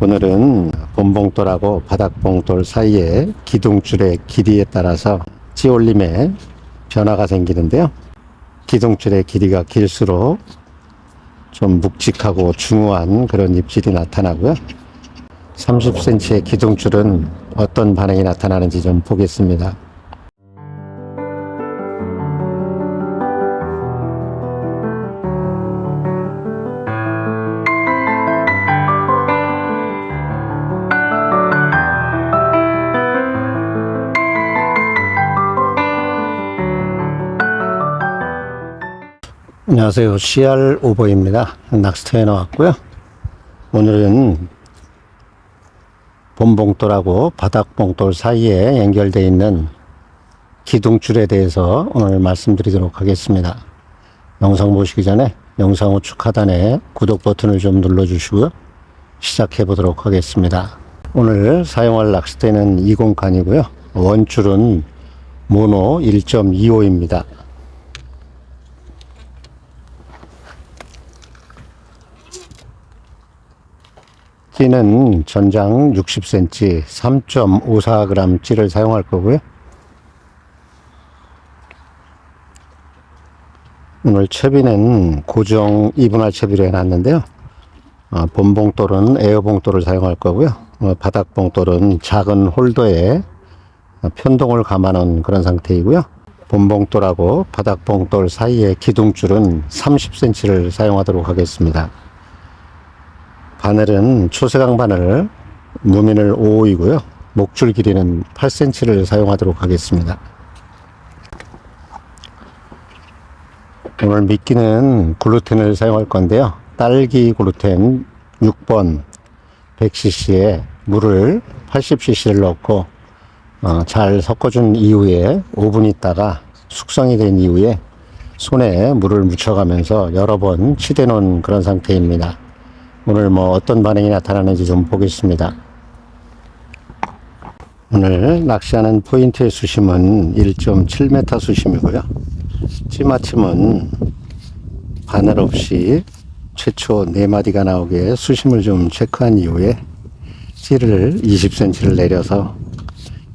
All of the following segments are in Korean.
오늘은 본봉돌하고 바닥봉돌 사이의 기둥줄의 길이에 따라서 찌올림에 변화가 생기는데요. 기둥줄의 길이가 길수록 좀 묵직하고 중후한 그런 입질이 나타나고요. 30cm의 기둥줄은 어떤 반응이 나타나는지 좀 보겠습니다. 안녕하세요. CR 오버입니다. 낚시터에 나왔고요. 오늘은 본봉돌하고 바닥봉돌 사이에 연결되어 있는 기둥줄에 대해서 오늘 말씀드리도록 하겠습니다. 영상 보시기 전에 영상 우측 하단에 구독 버튼을 좀 눌러주시고요. 시작해 보도록 하겠습니다. 오늘 사용할 낚싯대는 20칸이고요. 원줄은 모노 1.25입니다. 찌는 전장 60cm 3.54g 찌를 사용할 거고요. 오늘 채비는 고정 2분할 채비로 해놨는데요. 본봉돌은 에어봉돌을 사용할 거고요. 바닥봉돌은 작은 홀더에 편동을 감아놓은 그런 상태이고요. 본봉돌하고 바닥봉돌 사이의 기둥줄은 30cm를 사용하도록 하겠습니다. 바늘은 초세강 바늘, 무민을 5호이고요. 목줄 길이는 8cm를 사용하도록 하겠습니다. 오늘 미끼는 글루텐을 사용할 건데요. 딸기 글루텐 6번 100cc에 물을 80cc를 넣고 잘 섞어준 이후에 5분 있다가 숙성이 된 이후에 손에 물을 묻혀가면서 여러 번 치대 놓은 그런 상태입니다. 오늘 어떤 반응이 나타나는지 좀 보겠습니다. 오늘 낚시하는 포인트의 수심은 1.7m 수심이고요. 찌마침은 바늘 없이 최초 4마디가 나오게 수심을 좀 체크한 이후에 찌를 20cm를 내려서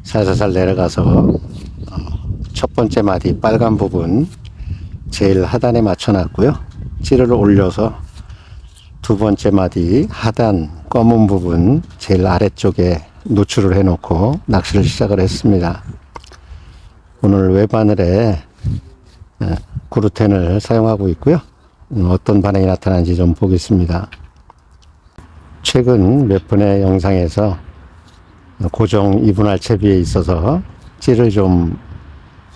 살살살 내려가서 첫 번째 마디 빨간 부분 제일 하단에 맞춰 놨고요. 찌를 올려서 두 번째 마디 하단 검은 부분 제일 아래쪽에 노출을 해 놓고 낚시를 시작을 했습니다. 오늘 외바늘에 글루텐을 사용하고 있고요. 어떤 반응이 나타나는지 좀 보겠습니다. 최근 몇 번의 영상에서 고정 2분할 채비에 있어서 찌를 좀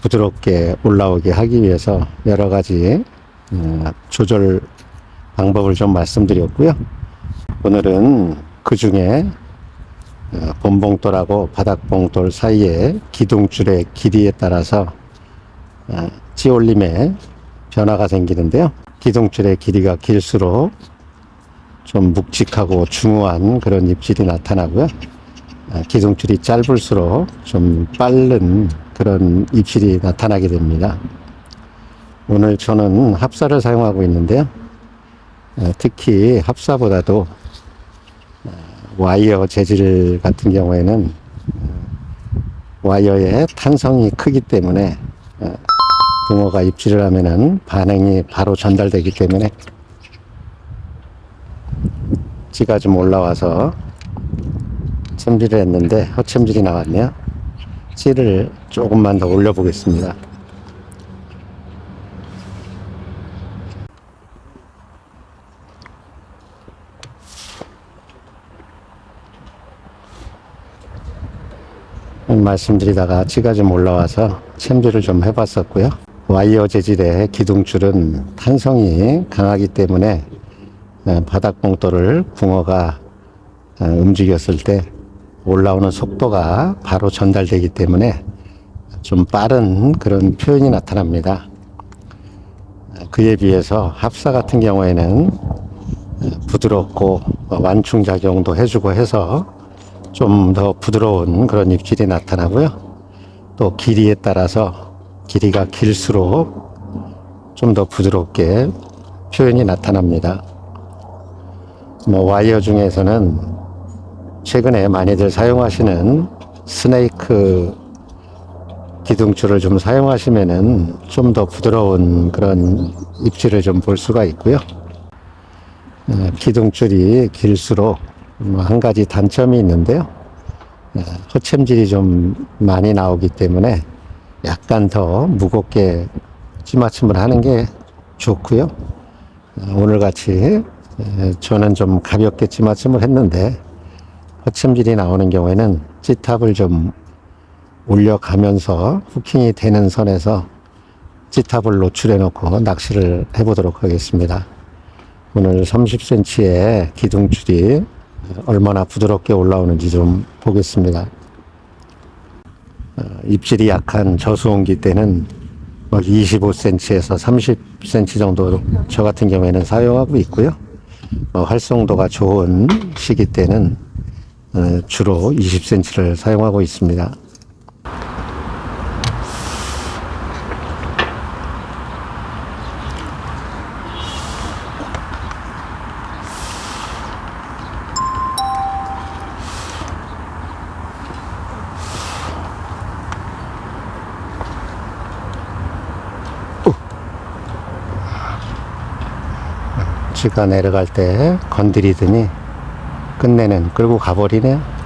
부드럽게 올라오게 하기 위해서 여러 가지 조절 방법을 좀 말씀드렸고요. 오늘은 그 중에 본봉돌하고 바닥봉돌 사이의 기둥줄의 길이에 따라서 찌올림에 변화가 생기는데요. 기둥줄의 길이가 길수록 좀 묵직하고 중후한 그런 입질이 나타나고요. 기둥줄이 짧을수록 좀 빠른 그런 입질이 나타나게 됩니다. 오늘 저는 합사를 사용하고 있는데요. 특히 합사보다도 와이어 재질 같은 경우에는 와이어의 탄성이 크기 때문에 붕어가 입질을 하면은 반응이 바로 전달되기 때문에 찌가 좀 올라와서 챔질을 했는데 헛챔질이 나왔네요. 찌를 조금만 더 올려 보겠습니다. 말씀드리다가 찌가 좀 올라와서 챔질을 좀 해봤었고요. 와이어 재질의 기둥줄은 탄성이 강하기 때문에 바닥봉돌을 붕어가 움직였을 때 올라오는 속도가 바로 전달되기 때문에 좀 빠른 그런 표현이 나타납니다. 그에 비해서 합사 같은 경우에는 부드럽고 완충작용도 해주고 해서 좀 더 부드러운 그런 입질이 나타나고요. 또 길이에 따라서 길이가 길수록 좀 더 부드럽게 표현이 나타납니다. 와이어 중에서는 최근에 많이들 사용하시는 스네이크 기둥줄을 좀 사용하시면은 좀 더 부드러운 그런 입질을 좀 볼 수가 있고요. 기둥줄이 길수록 한 가지 단점이 있는데요. 허챔질이 좀 많이 나오기 때문에 약간 더 무겁게 찌맞춤을 하는 게 좋고요. 오늘 같이 저는 좀 가볍게 찌맞춤을 했는데 허챔질이 나오는 경우에는 찌탑을 좀 올려가면서 후킹이 되는 선에서 찌탑을 노출해 놓고 낚시를 해 보도록 하겠습니다. 오늘 30cm의 기둥줄이 얼마나 부드럽게 올라오는지 좀 보겠습니다. 입질이 약한 저수온기 때는 25cm에서 30cm 정도 저 같은 경우에는 사용하고 있고요. 활성도가 좋은 시기 때는 주로 20cm를 사용하고 있습니다. 쥐가 내려갈 때 건드리더니 끝내는 끌고 가버리네요.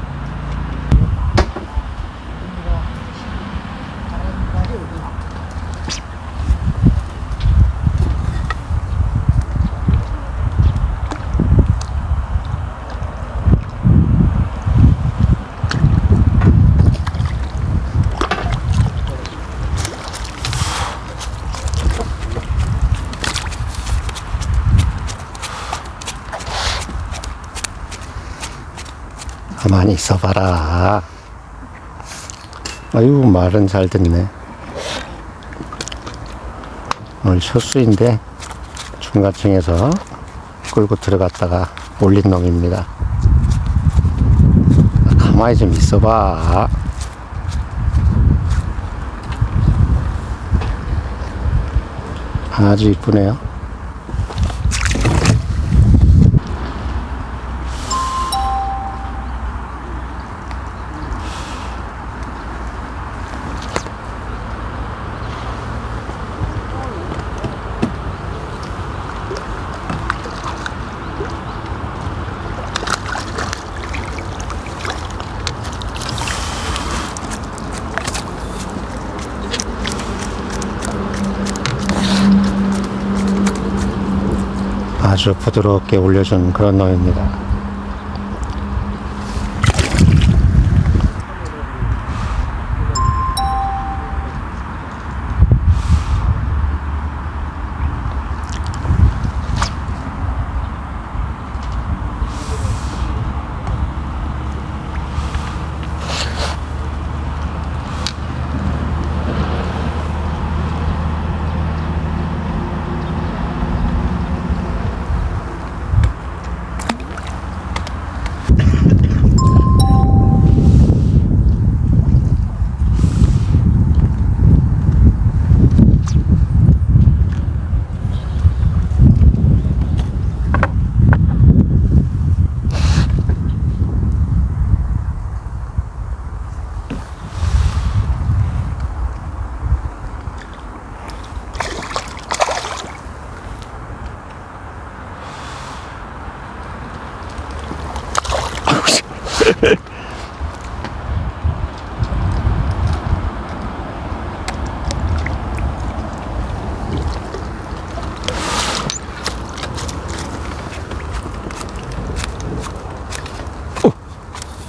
가만히 있어봐라. 아유, 말은 잘 듣네. 오늘 첫 수인데 중간층에서 끌고 들어갔다가 올린 놈입니다. 가만히 좀 있어봐. 아주 이쁘네요. 아주 부드럽게 올려준 그런 놈입니다.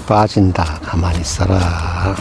빠진다. 가만히 있어라.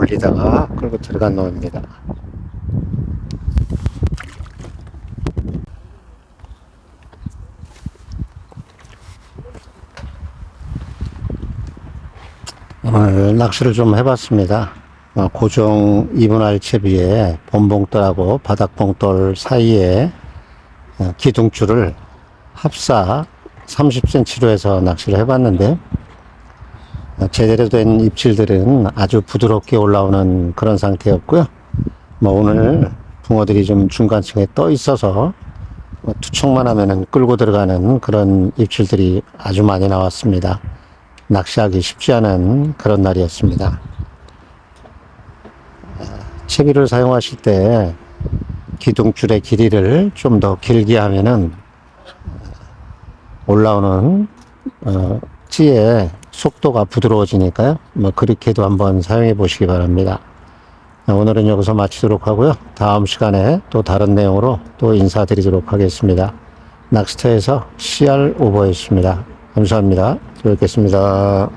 올리다가 끌고 들어간 놈입니다. 오늘 낚시를 좀 해봤습니다. 고정 2분할 채비에 본봉돌하고 바닥봉돌 사이에 기둥줄을 합사 30cm로 해서 낚시를 해봤는데, 제대로 된 입질들은 아주 부드럽게 올라오는 그런 상태였고요. 오늘 붕어들이 좀 중간층에 떠 있어서 투척만 하면은 끌고 들어가는 그런 입질들이 아주 많이 나왔습니다. 낚시하기 쉽지 않은 그런 날이었습니다. 채비를 사용하실 때 기둥줄의 길이를 좀 더 길게 하면은 올라오는 찌의 속도가 부드러워지니까요. 그렇게도 한번 사용해 보시기 바랍니다. 오늘은 여기서 마치도록 하고요. 다음 시간에 또 다른 내용으로 또 인사드리도록 하겠습니다. 낚시터에서 CR 오버였습니다. 감사합니다. 또 뵙겠습니다.